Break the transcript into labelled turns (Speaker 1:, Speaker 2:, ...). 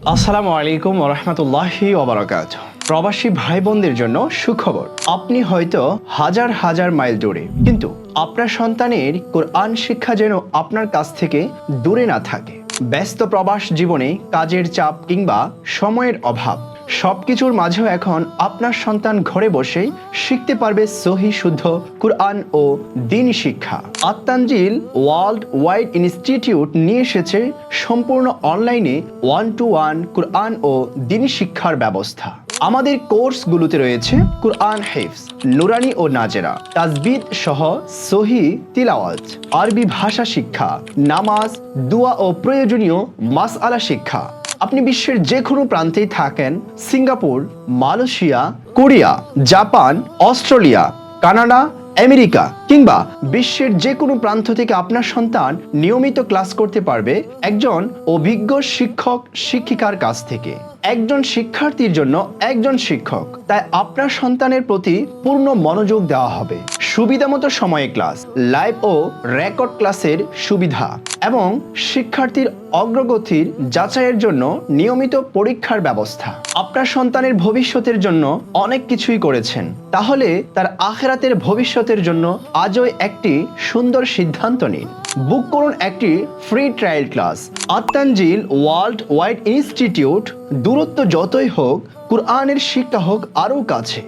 Speaker 1: আসসালামু আলাইকুম ওয়া রাহমাতুল্লাহি ওয়া বারাকাতুহু। প্রবাসী ভাই বোনদের জন্য সুখবর। আপনি হয়তো হাজার হাজার মাইল দূরে, কিন্তু আপনার সন্তানের কোরআন শিক্ষা যেন আপনার কাছ থেকে দূরে না থাকে। ব্যস্ত প্রবাস জীবনে কাজের চাপ কিংবা সময়ের অভাব সবকিছুর মাঝেও এখন আপনার সন্তান ঘরে বসেই শিখতে পারবে সহি শুদ্ধ কুরআন ও দ্বীনি শিক্ষা। আত-তানজিল ওয়ার্ল্ড ওয়াইড ইনস্টিটিউট নিয়ে এসেছে সম্পূর্ণ অনলাইনে 1-to-1 কুরআন ও দ্বীনি শিক্ষার ব্যবস্থা। আমাদের কোর্সগুলোতে রয়েছে কুরআন হিফজ, নুরানি ও নাজেরা, তাজবিদ সহ সহি তিলাওয়াত, আরবি ভাষা শিক্ষা, নামাজ, দোয়া ও প্রয়োজনীয় মাসআলা শিক্ষা। আপনি বিশ্বের যে কোনো প্রান্তেই থাকেন, Singapore, Malaysia, Korea, Japan, Australia, Canada, America কিংবা বিশ্বের যে কোনো প্রান্ত থেকে আপনার সন্তান নিয়মিত ক্লাস করতে পারবে একজন অভিজ্ঞ শিক্ষক শিক্ষিকার কাছ থেকে। একজন শিক্ষার্থীর জন্য একজন শিক্ষক, তাই আপনার সন্তানের প্রতি পূর্ণ মনোযোগ দেওয়া হবে। সুবিধামতো সময়ে ক্লাস, লাইভ ও রেকর্ড ক্লাসের সুবিধা এবং শিক্ষার্থীর অগ্রগতির যাচাইয়ের জন্য নিয়মিত পরীক্ষার ব্যবস্থা। আপনার সন্তানের ভবিষ্যতের জন্য অনেক কিছুই করেছেন, তাহলে তার আখিরাতের ভবিষ্যতের জন্য আজই একটি সুন্দর সিদ্ধান্ত নিন। বুক করুন একটি free trial class. At Tanzil world wide institute. দূরত্ব যতই হোক, কুরআনের শিক্ষা হোক আরও কাছে।